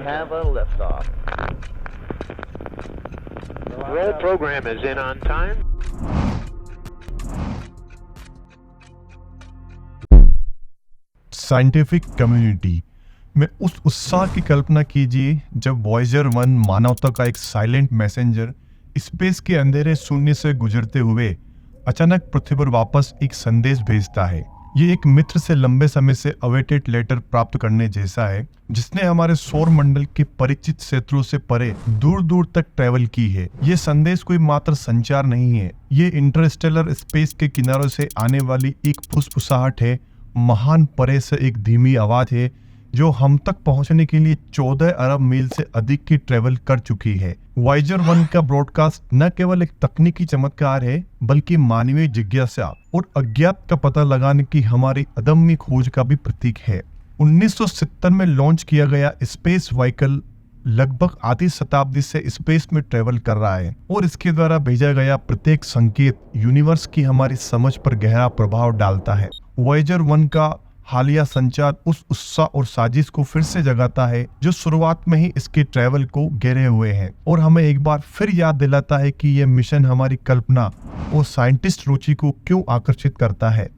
have a liftoff. Roll program is in on time. Scientific community में उस उत्साह की कल्पना कीजिए जब वॉयेजर 1 मानवता का एक साइलेंट मैसेंजर स्पेस के अंधेरे शून्य से गुजरते हुए अचानक पृथ्वी पर वापस एक संदेश भेजता है। ये एक मित्र से लंबे समय से अवेटेड लेटर प्राप्त करने जैसा है, जिसने हमारे सौर मंडल के परिचित क्षेत्रों से परे दूर दूर तक ट्रैवल की है। ये संदेश कोई मात्र संचार नहीं है, ये इंटरस्टेलर स्पेस के किनारों से आने वाली एक फुसफुसाहट है, महान परे से एक धीमी आवाज है जो हम तक पहुंचने के लिए 14 अरब मील से अधिक की ट्रेवल कर चुकी है। वॉयेजर 1 का ब्रॉडकास्ट न केवल एक तकनीकी चमत्कार है, बल्कि मानवीय जिज्ञासा और अज्ञात का पता लगाने की हमारी अदम्य खोज का भी प्रतीक है। 1970 में लॉन्च किया गया स्पेस व्हीकल लगभग आधी शताब्दी से स्पेस में ट्रेवल कर रहा है और इसके द्वारा भेजा गया प्रत्येक संकेत यूनिवर्स की हमारी समझ पर गहरा प्रभाव डालता है। वॉयेजर 1 का हालिया संचार उस उत्साह और साजिश को फिर से जगाता है जो शुरुआत में ही इसके ट्रैवल को घेरे हुए है और हमें एक बार फिर याद दिलाता है कि यह मिशन हमारी कल्पना और साइंटिस्ट रुचि को क्यों आकर्षित करता है।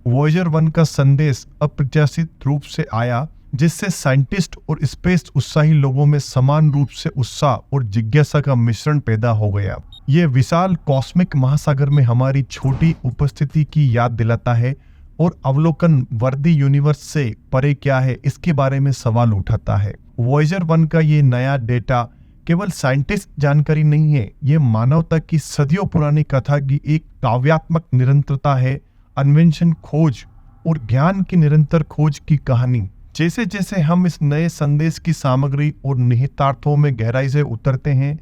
वॉयेजर 1 का संदेश अप्रत्याशित रूप से आया, जिससे साइंटिस्ट और स्पेस उत्साही लोगों में समान रूप से उत्साह और जिज्ञासा का मिश्रण पैदा हो गया। यह विशाल कॉस्मिक महासागर में हमारी छोटी उपस्थिति की याद दिलाता है और अवलोकन वर्दी यूनिवर्स से परे क्या है इसके बारे में सवाल उठाता है। वॉयेजर 1 का ये नया डेटा केवल साइंटिस्ट जानकारी नहीं है, ये मानवता की सदियों पुरानी कथा की एक काव्यात्मक निरंतरता है, अन्वेषण, खोज और ज्ञान की निरंतर खोज की कहानी। जैसे जैसे हम इस नए संदेश की सामग्री और निहितार्थों में गहराई से उतरते हैं,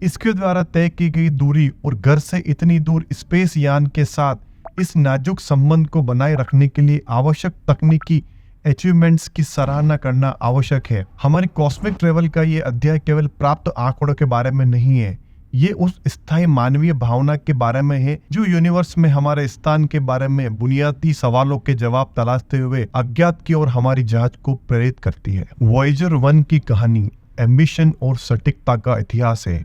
इसके द्वारा तय की गई दूरी और घर से इतनी दूर स्पेस यान के साथ इस नाजुक संबंध को बनाए रखने के लिए आवश्यक तकनीकी अचीवमेंट्स की सराहना करना आवश्यक है। हमारी कॉस्मिक ट्रेवल का ये अध्याय केवल प्राप्त आंकड़ों के बारे में नहीं है, ये उस स्थायी मानवीय भावना के बारे में है जो यूनिवर्स में हमारे स्थान के बारे में बुनियादी सवालों के जवाब तलाशते हुए अज्ञात की ओर हमारी जांच को प्रेरित करती है। वॉयेजर 1 की कहानी एम्बिशन और सटीकता का इतिहास है,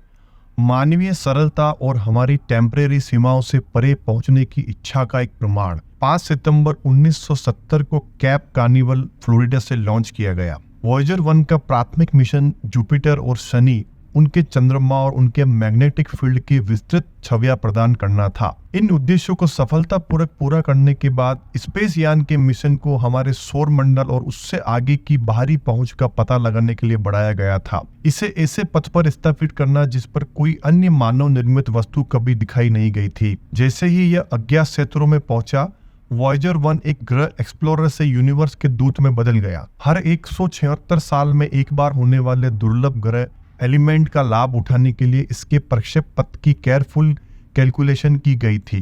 मानवीय सरलता और हमारी टेम्परेरी सीमाओं से परे पहुंचने की इच्छा का एक प्रमाण। 5 सितंबर 1970 को कैप कार्निवल, फ्लोरिडा से लॉन्च किया गया। वॉयेजर 1 का प्राथमिक मिशन जुपिटर और शनि, उनके चंद्रमा और उनके मैग्नेटिक फील्ड की विस्तृत छवियां प्रदान करना था। इन उद्देश्यों को सफलतापूर्वक पूरा करने के बाद स्पेस यान के मिशन को हमारे सौर मंडल और उससे आगे की बाहरी पहुंच का पता लगाने के लिए बढ़ाया गया था। इसे ऐसे पथ पर स्थापित करना जिस पर कोई अन्य मानव निर्मित वस्तु कभी दिखाई नहीं गई थी। जैसे ही यह अज्ञात क्षेत्रों में पहुंचा, वॉयेजर 1 एक ग्रह एक्सप्लोरर से यूनिवर्स के दूत में बदल गया। हर 176 साल में एक बार होने वाले दुर्लभ ग्रह एलिमेंट का लाभ उठाने के लिए इसके प्रक्षेप पथ की केयरफुल कैलकुलेशन की गई थी।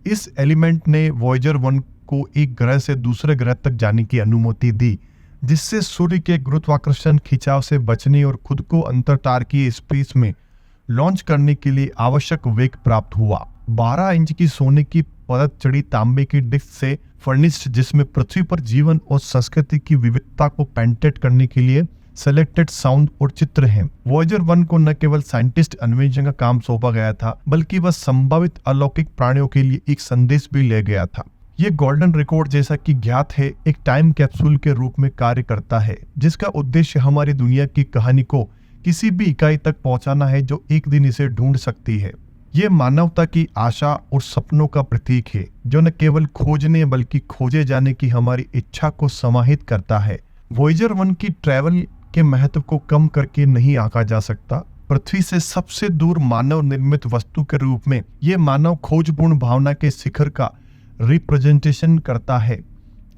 इस एलिमेंट ने वॉयेजर 1 को एक ग्रह से दूसरे ग्रह तक जाने की अनुमति दी, जिससे सूर्य के गुरुत्वाकर्षण खिंचाव से बचने और खुद को अंतरतारकीय स्पेस में लॉन्च करने के लिए आवश्यक वेग प्राप्त हुआ। 12 इंच की सोने की परत चढ़ी तांबे की डिस्क से फर्निश्ड, जिसमें पृथ्वी पर जीवन और संस्कृति की विविधता को पेंटेड करने के लिए सेलेक्टेड साउंड और चित्र हैं। वॉयेजर 1 को न केवल साइंटिस्ट अन्वेषण का काम सौंपा गया था, बल्कि वह संभावित अलौकिक प्राणियों के लिए एक संदेश भी ले गया था। ये गोल्डन रिकॉर्ड, जैसा कि ज्ञात है, एक टाइम कैप्सूल के रूप में कार्य करता है, जिसका उद्देश्य हमारी दुनिया की कहानी को किसी भी इकाई तक पहुंचाना है जो एक दिन इसे ढूंढ सकती है। ये मानवता की आशा और सपनों का प्रतीक है, जो न केवल खोजने बल्कि खोजे जाने की हमारी इच्छा को समाहित करता है। वॉयेजर 1 की ट्रैवल के महत्व को कम करके नहीं आंका जा सकता। पृथ्वी से सबसे दूर मानव निर्मित वस्तु के रूप में यह मानव खोजपूर्ण भावना के शिखर का रिप्रेजेंटेशन करता है।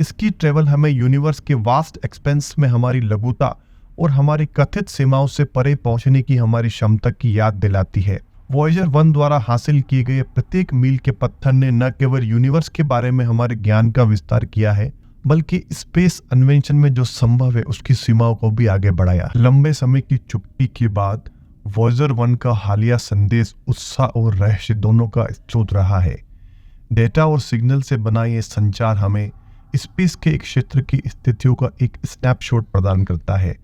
इसकी ट्रेवल हमें यूनिवर्स के वास्ट एक्सपेंस में हमारी लघुता और हमारी कथित सीमाओं से परे पहुंचने की हमारी क्षमता की याद दिलाती है। वॉयेजर 1 द्वारा हासिल किए गए प्रत्येक मील के पत्थर ने न केवल यूनिवर्स के बारे में हमारे ज्ञान का विस्तार किया है, बल्कि स्पेस अन्वेषण में जो संभव है उसकी सीमाओं को भी आगे बढ़ाया। लंबे समय की चुप्पी के बाद वॉयेजर 1 का हालिया संदेश उत्साह और रहस्य दोनों का स्रोत रहा है। डेटा और सिग्नल से बना ये संचार हमें स्पेस के एक क्षेत्र की स्थितियों का एक स्नैपशॉट प्रदान करता है,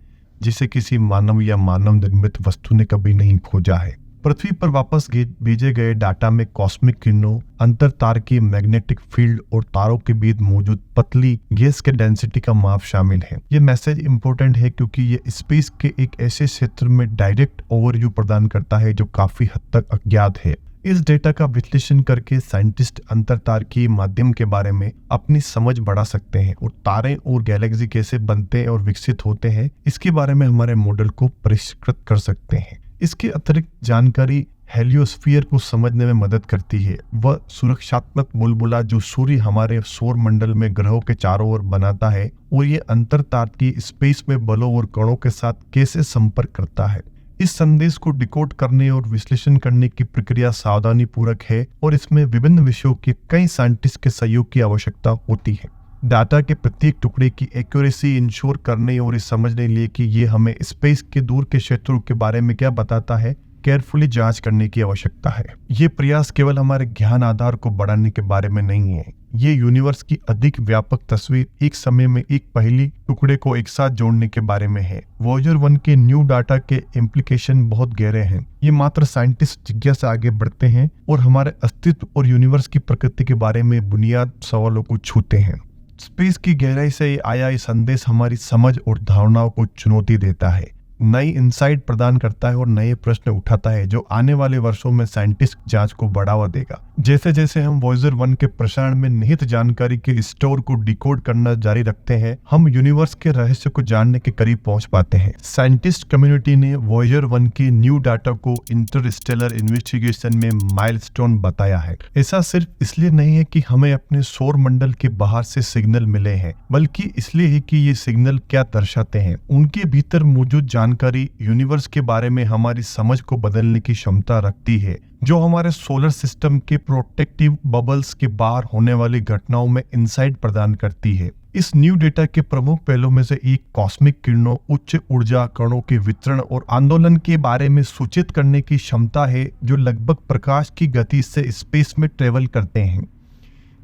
जिसे किसी मानव या मानव निर्मित वस्तु ने कभी नहीं खोजा है। पृथ्वी पर वापस भेजे गए डाटा में कॉस्मिक किरणों, अंतरतारकीय मैग्नेटिक फील्ड और तारों के बीच मौजूद पतली गैस के डेंसिटी का माप शामिल है। ये मैसेज इंपॉर्टेंट है क्योंकि ये स्पेस के एक ऐसे क्षेत्र में डायरेक्ट ओवरव्यू प्रदान करता है जो काफी हद तक अज्ञात है। इस डेटा का विश्लेषण करके साइंटिस्ट अंतरतारकीय माध्यम के बारे में अपनी समझ बढ़ा सकते हैं और तारे और गैलेक्सी कैसे बनते और विकसित होते हैं इसके बारे में हमारे मॉडल को परिष्कृत कर सकते हैं। इसके अतिरिक्त जानकारी हेलियोस्फीयर को समझने में मदद करती है। वह सुरक्षात्मक बुलबुला जो सूर्य हमारे सौर मंडल में ग्रहों के चारों ओर बनाता है और ये अंतरतारकीय स्पेस में बलों और कणों के साथ कैसे संपर्क करता है। इस संदेश को डिकोड करने और विश्लेषण करने की प्रक्रिया सावधानी पूर्वक है और इसमें विभिन्न विषयों के कई साइंटिस्ट के सहयोग की आवश्यकता होती है। डाटा के प्रत्येक टुकड़े की एक्यूरेसी इंश्योर करने और इस समझने लिए कि ये हमें स्पेस के दूर के क्षेत्रों के बारे में क्या बताता है, केयरफुली जांच करने की आवश्यकता है। ये प्रयास केवल हमारे ज्ञान आधार को बढ़ाने के बारे में नहीं है, ये यूनिवर्स की अधिक व्यापक तस्वीर एक समय में एक पहली टुकड़े को एक साथ जोड़ने के बारे में है। वॉयेजर 1 के न्यू डाटा के इम्प्लीकेशन बहुत गहरे हैं। ये मात्र साइंटिस्ट जिज्ञासा से आगे बढ़ते हैं और हमारे अस्तित्व और यूनिवर्स की प्रकृति के बारे में बुनियाद सवालों को छूते हैं। स्पेस की गहराई से आया ये संदेश हमारी समझ और धारणाओं को चुनौती देता है, नई इंसाइट प्रदान करता है और नए प्रश्न उठाता है जो आने वाले वर्षों में साइंटिस्ट जांच को बढ़ावा देगा। जैसे जैसे हम वॉयेजर 1 के प्रसारण में निहित जानकारी के स्टोर को डिकोड करना जारी रखते हैं, हम यूनिवर्स के रहस्य को जानने के करीब पहुंच पाते हैं। साइंटिस्ट कम्युनिटी ने वॉयेजर 1 के न्यू डाटा को इंटरस्टेलर इन्वेस्टिगेशन में माइलस्टोन बताया है। ऐसा सिर्फ इसलिए नहीं है कि हमें अपने सौर मंडल के बाहर से सिग्नल मिले हैं, बल्कि इसलिए है कि ये सिग्नल क्या दर्शाते हैं। उनके भीतर मौजूद जानकारी यूनिवर्स के बारे में हमारी समझ को बदलने की क्षमता रखती है, जो हमारे सोलर सिस्टम के प्रोटेक्टिव बबल्स के बाहर होने वाली घटनाओं में इंसाइट प्रदान करती है। इस न्यू डेटा के प्रमुख पहलों में से एक कॉस्मिक किरणों, उच्च ऊर्जा कणों के वितरण और आंदोलन के बारे में सूचित करने की क्षमता है, जो लगभग प्रकाश की गति से स्पेस में ट्रेवल करते हैं।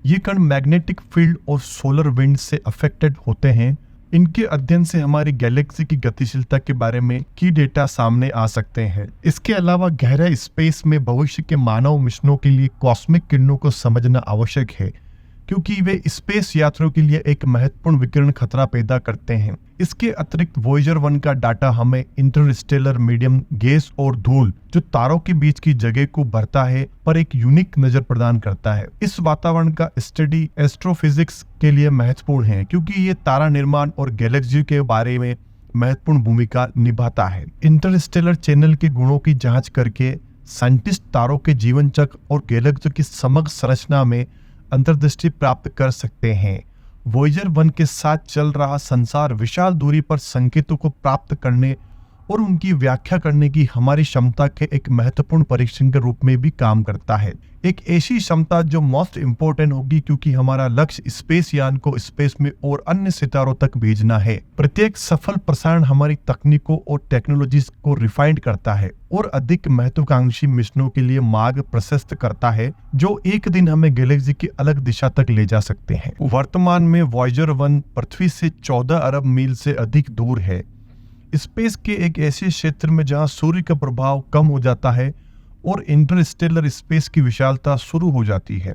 ये कण मैग्नेटिक फील्ड और सोलर विंड से अफेक्टेड होते हैं। इनके अध्ययन से हमारी गैलेक्सी की गतिशीलता के बारे में की डेटा सामने आ सकते हैं। इसके अलावा गहरा स्पेस में भविष्य के मानव मिशनों के लिए कॉस्मिक किरणों को समझना आवश्यक है, क्योंकि वे स्पेस यात्रियों के लिए एक महत्वपूर्ण विकिरण खतरा पैदा करते हैं। इसके अतिरिक्त वॉयेजर 1 का डाटा हमें इंटरस्टेलर मीडियम, गैस और धूल जो तारों के बीच की जगह को भरता है पर एक यूनिक नजर प्रदान करता है। इस वातावरण का स्टडी एस्ट्रोफिजिक्स के लिए महत्वपूर्ण है, क्योंकि ये तारा निर्माण और गैलेक्सी के बारे में महत्वपूर्ण भूमिका निभाता है। इंटरस्टेलर चैनल के गुणों की जांच करके साइंटिस्ट तारों के जीवन चक्र और गैलेक्सी की समग्र संरचना में अंतर्दृष्टि प्राप्त कर सकते हैं। वॉयेजर 1 के साथ चल रहा संसार विशाल दूरी पर संकेतों को प्राप्त करने और उनकी व्याख्या करने की हमारी क्षमता के एक महत्वपूर्ण परीक्षण के रूप में भी काम करता है। एक ऐसी क्षमता जो मोस्ट इम्पोर्टेंट होगी, क्योंकि हमारा लक्ष्य स्पेस यान को स्पेस में और अन्य सितारों तक भेजना है। प्रत्येक सफल प्रसारण हमारी तकनीकों और टेक्नोलॉजीज को रिफाइंड करता है और अधिक महत्वाकांक्षी मिशनों के लिए मार्ग प्रशस्त करता है, जो एक दिन हमें गैलेक्सी की अलग दिशा तक ले जा सकते हैं। वर्तमान में वॉयेजर 1 पृथ्वी से 14 अरब मील से अधिक दूर है, स्पेस के एक ऐसे क्षेत्र में जहां सूर्य का प्रभाव कम हो जाता है और इंटरस्टेलर स्पेस की विशालता शुरू हो जाती है।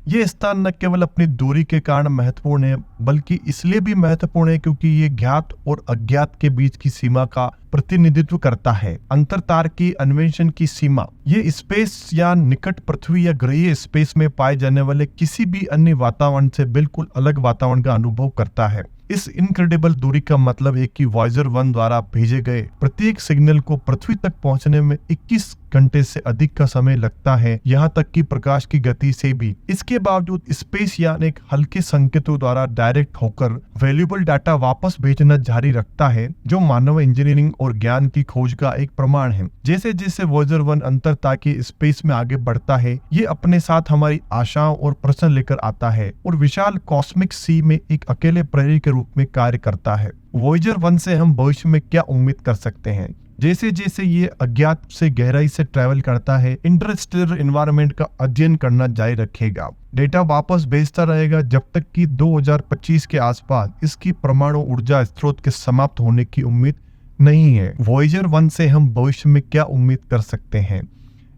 ये स्थान न केवल अपनी दूरी के कारण महत्वपूर्ण है, बल्कि इसलिए भी महत्वपूर्ण है क्योंकि ये ज्ञात और अज्ञात के बीच की सीमा का प्रतिनिधित्व करता है। अंतरतार की अन्वेषण की सीमा, ये स्पेस यान निकट पृथ्वी या ग्रहीय स्पेस में पाए जाने वाले किसी भी अन्य वातावरण से बिल्कुल अलग वातावरण का अनुभव करता है। इस इनक्रेडिबल दूरी का मतलब है कि वॉयेजर 1 द्वारा भेजे गए प्रत्येक सिग्नल को पृथ्वी तक पहुंचने में 21 घंटे से अधिक का समय लगता है, यहाँ तक कि प्रकाश की गति से भी। इसके बावजूद स्पेस यान एक हल्के संकेतों द्वारा डायरेक्ट होकर वैल्यूएबल डाटा वापस भेजना जारी रखता है, जो मानव इंजीनियरिंग और ज्ञान की खोज का एक प्रमाण है। जैसे जैसे वॉयेजर 1 अंतरता के स्पेस में आगे बढ़ता है, ये अपने साथ हमारी आशाओं और प्रश्न लेकर आता है और विशाल कॉस्मिक सी में एक अकेले प्रहरी के रूप में कार्य करता है। वॉयेजर 1 से हम भविष्य में क्या उम्मीद कर सकते हैं? जैसे जैसे ये अज्ञात से गहराई से ट्रैवल करता है, इंटरस्टेलर एनवायरनमेंट का अध्ययन करना जारी रखेगा, डेटा वापस भेजता रहेगा जब तक कि 2025 के आसपास इसकी परमाणु ऊर्जा स्रोत के समाप्त होने की उम्मीद नहीं है। वॉयेजर 1 से हम भविष्य में क्या उम्मीद कर सकते हैं?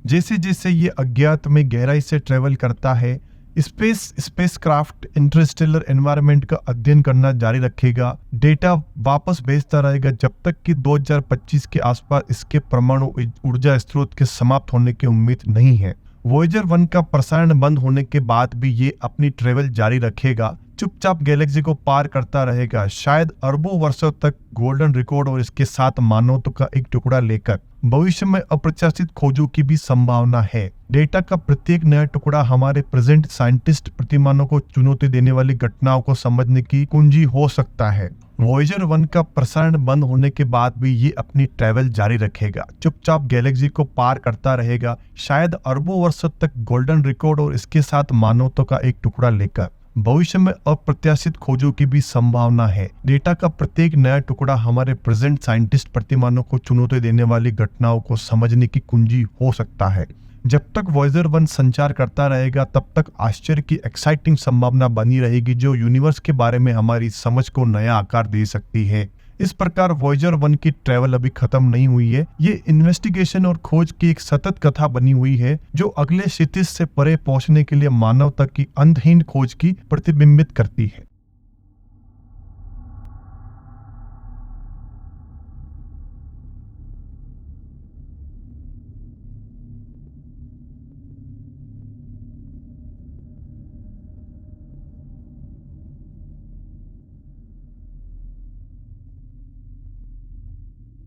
जैसे जैसे ये अज्ञात में गहराई से ट्रेवल करता है, स्पेसक्राफ्ट इंटरस्टेलर एनवायरनमेंट का अध्ययन करना जारी रखेगा, डेटा वापस भेजता रहेगा जब तक कि 2025 के आसपास इसके परमाणु ऊर्जा स्रोत के समाप्त होने की उम्मीद नहीं है। वॉयेजर 1 का प्रसारण बंद होने के बाद भी ये अपनी ट्रेवल जारी रखेगा, चुपचाप गैलेक्सी को पार करता रहेगा, शायद अरबों वर्षों तक गोल्डन रिकॉर्ड और इसके साथ मानवता का एक टुकड़ा लेकर। भविष्य में अप्रत्याशित खोजों की भी संभावना है। डेटा का प्रत्येक नया टुकड़ा हमारे प्रेजेंट साइंटिस्ट प्रतिमानों को चुनौती देने वाली घटनाओं को समझने की कुंजी हो सकता है। वॉयेजर 1 का प्रसारण बंद होने के बाद भी ये अपनी ट्रैवल जारी रखेगा, चुपचाप गैलेक्सी को पार करता रहेगा, शायद अरबों वर्षों तक गोल्डन रिकॉर्ड और इसके साथ मानवता का एक टुकड़ा लेकर। भविष्य में अप्रत्याशित खोजों की भी संभावना है। डेटा का प्रत्येक नया टुकड़ा हमारे प्रेजेंट साइंटिस्ट प्रतिमानों को चुनौती देने वाली घटनाओं को समझने की कुंजी हो सकता है। जब तक वॉयेजर 1 संचार करता रहेगा तब तक आश्चर्य की एक्साइटिंग संभावना बनी रहेगी जो यूनिवर्स के बारे में हमारी समझ को नया आकार दे सकती है। इस प्रकार वॉयेजर 1 की ट्रैवल अभी खत्म नहीं हुई है। ये इन्वेस्टिगेशन और खोज की एक सतत कथा बनी हुई है जो अगले क्षितिज से परे पहुंचने के लिए मानवता की अंतहीन खोज की प्रतिबिंबित करती है।